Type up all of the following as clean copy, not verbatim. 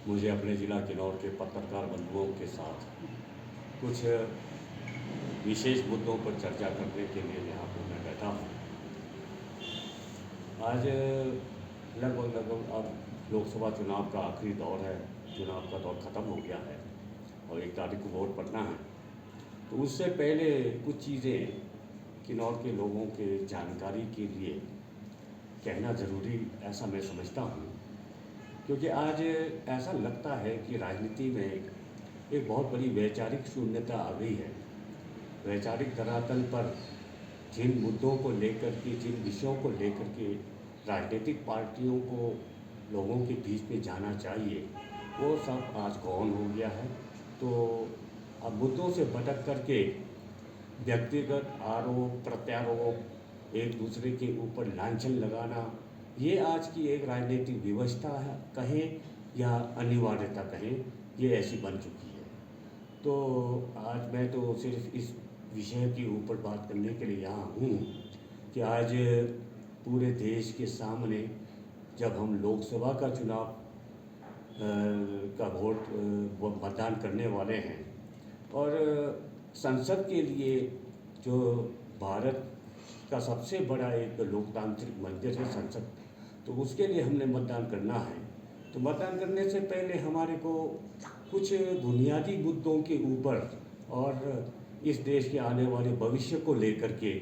मुझे अपने ज़िला किन्नौर के पत्रकार बंधुओं के साथ कुछ विशेष मुद्दों पर चर्चा करने के लिए यहाँ पर मैं बैठा हूँ। आज लगभग अब लोकसभा चुनाव का आखिरी दौर है। चुनाव का दौर ख़त्म हो गया है और 1 तारीख को वोट पड़ना है। तो उससे पहले कुछ चीज़ें किन्नौर के लोगों के जानकारी के लिए कहना ज़रूरी, ऐसा मैं समझता हूँ। क्योंकि आज ऐसा लगता है कि राजनीति में एक बहुत बड़ी वैचारिक शून्यता आ गई है। वैचारिक धरातल पर जिन मुद्दों को लेकर के, जिन विषयों को लेकर के राजनीतिक पार्टियों को लोगों के बीच में जाना चाहिए, वो सब आज गौण हो गया है। तो अब मुद्दों से भटक करके व्यक्तिगत आरोप प्रत्यारोप, एक दूसरे के ऊपर लांछन लगाना, ये आज की एक राजनीतिक व्यवस्था है कहें या अनिवार्यता कहें, ये ऐसी बन चुकी है। तो आज मैं तो सिर्फ इस विषय के ऊपर बात करने के लिए यहाँ हूँ कि आज पूरे देश के सामने जब हम लोकसभा का चुनाव का मतदान करने वाले हैं और संसद के लिए, जो भारत का सबसे बड़ा एक लोकतांत्रिक मंदिर है संसद, तो उसके लिए हमने मतदान करना है। तो मतदान करने से पहले हमारे को कुछ बुनियादी मुद्दों के ऊपर और इस देश के आने वाले भविष्य को लेकर के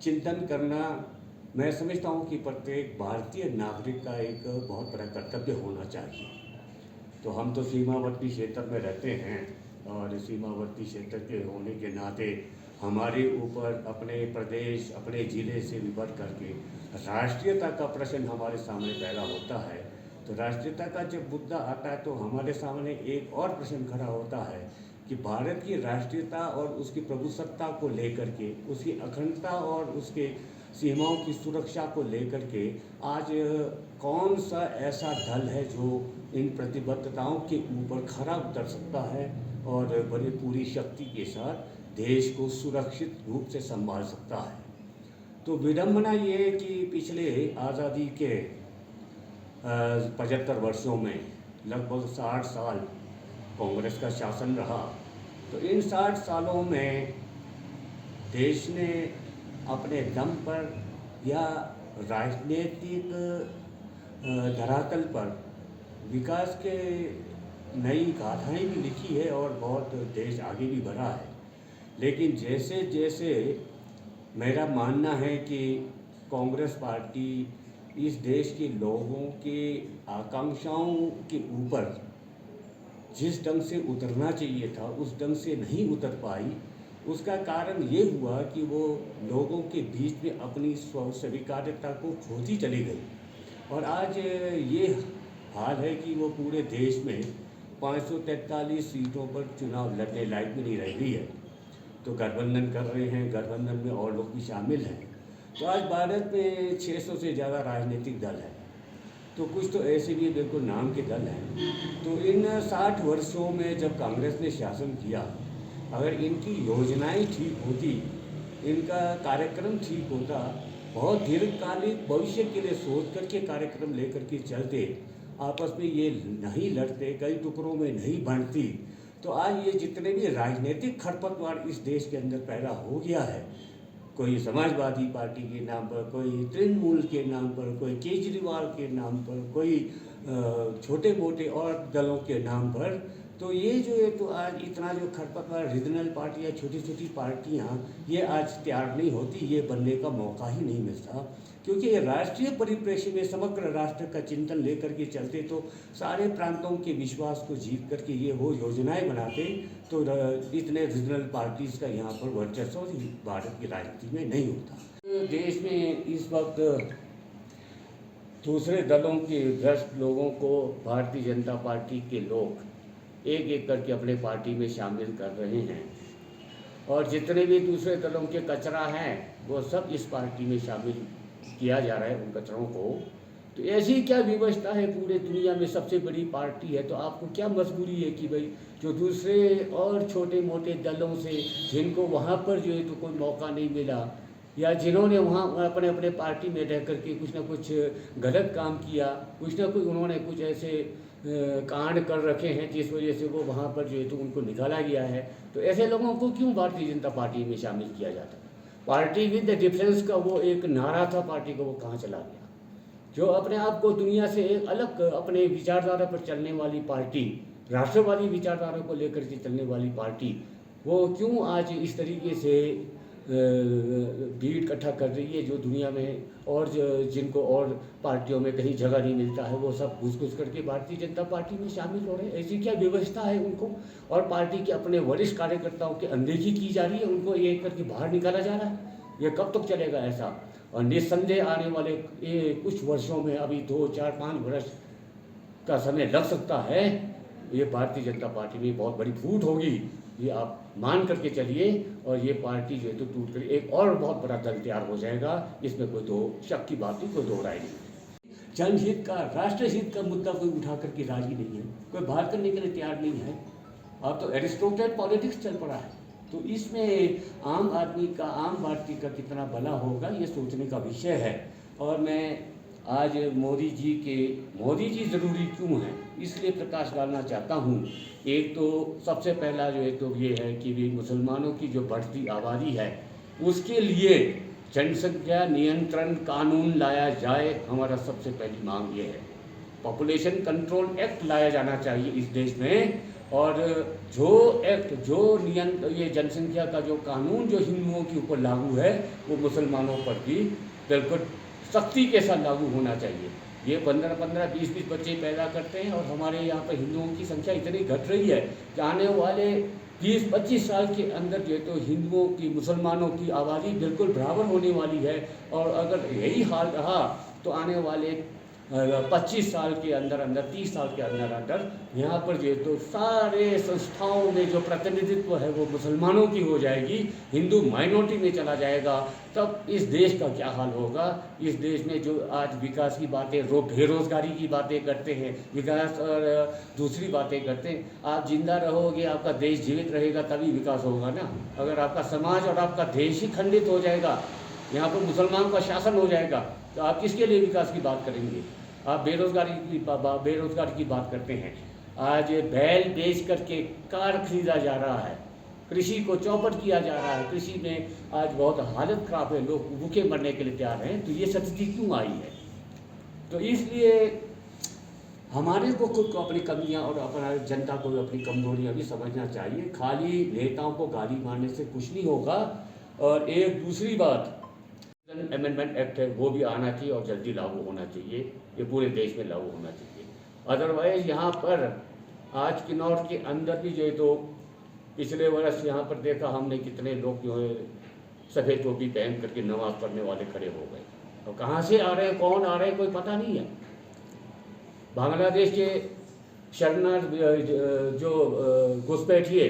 चिंतन करना, मैं समझता हूँ कि प्रत्येक भारतीय नागरिक का एक बहुत बड़ा कर्तव्य होना चाहिए। तो हम तो सीमावर्ती क्षेत्र में रहते हैं और सीमावर्ती क्षेत्र के होने के नाते हमारे ऊपर अपने प्रदेश, अपने ज़िले से भी बढ़ करके राष्ट्रीयता का प्रश्न हमारे सामने पैदा होता है। तो राष्ट्रीयता का जब मुद्दा आता है तो हमारे सामने एक और प्रश्न खड़ा होता है कि भारत की राष्ट्रीयता और उसकी प्रभुसत्ता को लेकर के, उसकी अखंडता और उसके सीमाओं की सुरक्षा को लेकर के आज कौन सा ऐसा दल है जो इन प्रतिबद्धताओं के ऊपर खरा उतर सकता है और बड़ी पूरी शक्ति के साथ देश को सुरक्षित रूप से संभाल सकता है। तो विडंबना ये है कि पिछले आज़ादी के 75 वर्षों में लगभग 60 साल कांग्रेस का शासन रहा। तो इन 60 सालों में देश ने अपने दम पर या राजनीतिक धरातल पर विकास के नई गाथाएं भी लिखी है और बहुत देश आगे भी बढ़ा है। लेकिन जैसे जैसे मेरा मानना है कि कांग्रेस पार्टी इस देश के लोगों के आकांक्षाओं के ऊपर जिस ढंग से उतरना चाहिए था उस ढंग से नहीं उतर पाई, उसका कारण ये हुआ कि वो लोगों के बीच में अपनी स्वीकार्यता को खोती चली गई। और आज ये हाल है कि वो पूरे देश में 543 सीटों पर चुनाव लड़ने लायक भी नहीं रह गई है। तो गठबंधन कर रहे हैं, गठबंधन में और लोग भी शामिल हैं। तो आज भारत में 600 से ज़्यादा राजनीतिक दल हैं। तो कुछ तो ऐसे भी बिल्कुल नाम के दल हैं। तो इन 60 वर्षों में जब कांग्रेस ने शासन किया, अगर इनकी योजनाएं ठीक होती, इनका कार्यक्रम ठीक होता, बहुत दीर्घकालिक भविष्य के लिए सोच करके कार्यक्रम लेकर के चलते, आपस में ये नहीं लड़ते, कई टुकड़ों में नहीं बांटती, तो आज ये जितने भी राजनीतिक खरपतवार इस देश के अंदर पैदा हो गया है, कोई समाजवादी पार्टी के नाम पर, कोई तृणमूल के नाम पर, कोई केजरीवाल के नाम पर, कोई छोटे मोटे और दलों के नाम पर, तो ये जो है तो आज इतना जो खरपतवार रीजनल पार्टियाँ, छोटी छोटी पार्टियाँ, ये आज तैयार नहीं होती, ये बनने का मौका ही नहीं मिलता। क्योंकि ये राष्ट्रीय परिप्रेक्ष्य में समग्र राष्ट्र का चिंतन लेकर के चलते तो सारे प्रांतों के विश्वास को जीत करके ये वो योजनाएं बनाते, तो इतने रीजनल पार्टीज़ का यहाँ पर वर्चस्व भारत की राजनीति में नहीं होता। देश में इस वक्त दूसरे दलों के भ्रष्ट लोगों को भारतीय जनता पार्टी के लोग एक एक करके अपने पार्टी में शामिल कर रहे हैं और जितने भी दूसरे दलों के कचरा हैं वो सब इस पार्टी में शामिल किया जा रहा है उन कचरों को। तो ऐसी क्या व्यवस्था है, पूरे दुनिया में सबसे बड़ी पार्टी है, तो आपको क्या मजबूरी है कि भाई जो दूसरे और छोटे मोटे दलों से जिनको वहाँ पर जो है तो कोई मौका नहीं मिला या जिन्होंने वहाँ अपने अपने पार्टी में रह करके कुछ ना कुछ गलत काम किया, कुछ ना कुछ उन्होंने कुछ ऐसे कांड कर रखे हैं जिस वजह से वो वहाँ पर जो है तो उनको निकाला गया है। तो ऐसे लोगों को क्यों भारतीय जनता पार्टी में शामिल किया जाता? पार्टी विद द डिफरेंस का वो एक नारा था पार्टी का, वो कहाँ चला गया? जो अपने आप को दुनिया से एक अलग अपने विचारधारा पर चलने वाली पार्टी, राष्ट्रवादी विचारधारा को लेकर के चलने वाली पार्टी, वो क्यों आज इस तरीके से भीड़ इकट्ठा कर रही है? जो दुनिया में और जिनको और पार्टियों में कहीं जगह नहीं मिलता है, वो सब घुस घुस करके भारतीय जनता पार्टी में शामिल हो रहे हैं। ऐसी क्या व्यवस्था है उनको? और पार्टी के अपने वरिष्ठ कार्यकर्ताओं की अनदेखी की जा रही है, उनको एक करके बाहर निकाला जा रहा है। ये कब तक चलेगा ऐसा? और निस्संदेह आने वाले कुछ वर्षों में, अभी 2, 4, 5 वर्ष का समय लग सकता है, ये भारतीय जनता पार्टी में बहुत बड़ी फूट होगी, ये आप मान करके चलिए। और ये पार्टी जो है तो टूट कर एक और बहुत बड़ा दल तैयार हो जाएगा, इसमें कोई दो शक की बात नहीं, कोई दो राय नहीं। जनहित का, राष्ट्रहित का मुद्दा कोई उठा करके राजी नहीं है, कोई बात करने के लिए तैयार नहीं है। अब तो एरिस्टोक्रेट पॉलिटिक्स चल पड़ा है। तो इसमें आम आदमी का, आम भारतीय का कितना भला होगा, ये सोचने का विषय है। और मैं आज मोदी जी ज़रूरी क्यों हैं, इसलिए प्रकाश डालना चाहता हूँ। एक तो सबसे पहला जो है तो ये है कि भी मुसलमानों की जो बढ़ती आबादी है, उसके लिए जनसंख्या नियंत्रण कानून लाया जाए, हमारा सबसे पहली मांग ये है। पॉपुलेशन कंट्रोल एक्ट लाया जाना चाहिए इस देश में। और जो एक्ट, ये जनसंख्या का जो कानून जो हिंदुओं के ऊपर लागू है, वो मुसलमानों पर भी बिल्कुल सख्ती के साथ लागू होना चाहिए। ये 15-15, 20-20 बच्चे पैदा करते हैं और हमारे यहाँ पर हिंदुओं की संख्या इतनी घट रही है कि आने वाले 20-25 साल के अंदर जो है तो हिंदुओं की, मुसलमानों की आबादी बिल्कुल बराबर होने वाली है। और अगर यही हाल रहा तो आने वाले 25 साल के अंदर 30 साल के अंदर यहाँ पर जो है तो सारे संस्थाओं में जो प्रतिनिधित्व है वो मुसलमानों की हो जाएगी, हिंदू माइनॉरिटी में चला जाएगा। तब इस देश का क्या हाल होगा? इस देश में जो आज विकास की बातें, बेरोजगारी की बातें करते हैं, विकास और दूसरी बातें करते हैं। आप जिंदा रहोगे, आपका देश जीवित रहेगा, तभी विकास होगा ना। अगर आपका समाज और आपका देश ही खंडित हो जाएगा, यहाँ पर मुसलमानों का शासन हो जाएगा, तो आप किसके लिए विकास की बात करेंगे? आप बेरोजगारी की बात करते हैं। आज बैल बेच करके कार खरीदा जा रहा है, कृषि को चौपट किया जा रहा है, कृषि में आज बहुत हालत खराब है, लोग भूखे मरने के लिए तैयार हैं। तो ये स्थिति क्यों आई है? तो इसलिए हमारे को खुद को अपनी कमियां और अपना जनता को अपनी कमजोरियां भी समझना चाहिए। खाली नेताओं को गाली मारने से कुछ नहीं होगा। और एक दूसरी बात, अमेंडमेंट एक्ट है, वो भी आना चाहिए और जल्दी लागू होना चाहिए, ये पूरे देश में लागू होना चाहिए। अदरवाइज यहाँ पर आज किन्नौर के अंदर भी जो है तो पिछले वर्ष यहाँ पर देखा हमने कितने लोग जो है सफ़ेद टोपी पहन करके नमाज पढ़ने वाले खड़े हो गए। और कहाँ से आ रहे हैं, कौन आ रहे हैं, कोई पता नहीं है। बांग्लादेश के शरणार्थ जो घुसपैठिए,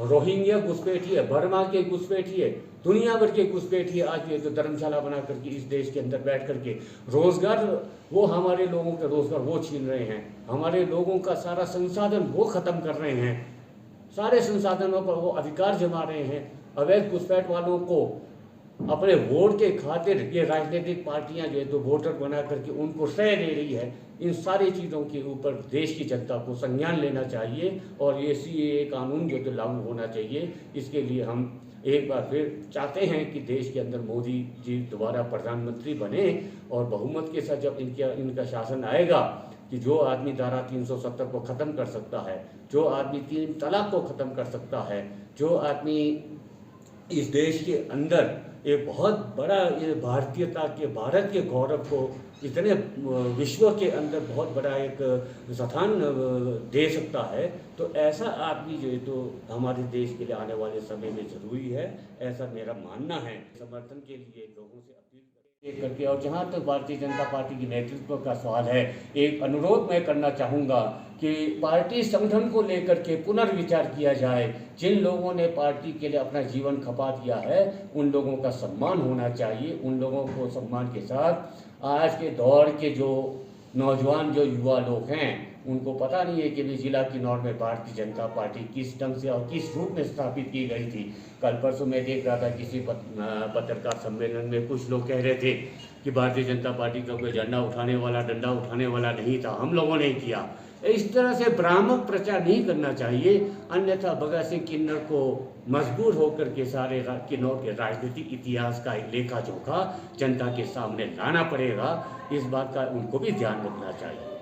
रोहिंग्या घुसपैठिए, बर्मा के घुसपैठिए, दुनिया भर के घुसपैठिए आज ये तो धर्मशाला बना करके इस देश के अंदर बैठ करके रोजगार, वो हमारे लोगों का रोजगार वो छीन रहे हैं, हमारे लोगों का सारा संसाधन वो खत्म कर रहे हैं, सारे संसाधनों पर वो अधिकार जमा रहे हैं। अवैध घुसपैठ वालों को अपने वोट के खातिर ये राजनीतिक पार्टियां जो है तो वोटर बना करके उनको श्रेय दे रही है। इन सारी चीज़ों के ऊपर देश की जनता को संज्ञान लेना चाहिए और ये CAA कानून जो तो लागू होना चाहिए। इसके लिए हम एक बार फिर चाहते हैं कि देश के अंदर मोदी जी दोबारा प्रधानमंत्री बने और बहुमत के साथ जब इनका शासन आएगा कि जो आदमी धारा 370 को ख़त्म कर सकता है, जो आदमी 3 तलाक को ख़त्म कर सकता है, जो आदमी इस देश के अंदर एक बहुत बड़ा ये भारतीयता के, भारत के गौरव को इतने विश्व के अंदर बहुत बड़ा एक स्थान दे सकता है, तो ऐसा आदमी जो है तो हमारे देश के लिए आने वाले समय में ज़रूरी है, ऐसा मेरा मानना है। समर्थन के लिए लोगों से अपील करके, और जहाँ तक भारतीय जनता पार्टी के नेतृत्व का सवाल है, एक अनुरोध मैं करना चाहूँगा कि पार्टी संगठन को लेकर के पुनर्विचार किया जाए। जिन लोगों ने पार्टी के लिए अपना जीवन खपा दिया है, उन लोगों का सम्मान होना चाहिए। उन लोगों को सम्मान के साथ आज के दौर के जो नौजवान जो युवा लोग हैं उनको पता नहीं है कि भी जिला किन्नौर में भारतीय जनता पार्टी किस ढंग से और किस रूप में स्थापित की गई थी। कल परसों मैं देख रहा था किसी पत्रकार सम्मेलन में कुछ लोग कह रहे थे कि भारतीय जनता पार्टी का कोई झंडा उठाने वाला, डंडा उठाने वाला नहीं था, हम लोगों ने किया। इस तरह से भ्रामक प्रचार नहीं करना चाहिए, अन्यथा भगत सिंह किन्नर को मजबूर होकर के सारे किन्नौर के राजनीतिक इतिहास का एक लेखा जोखा जनता के सामने लाना पड़ेगा। इस बात का उनको भी ध्यान रखना चाहिए।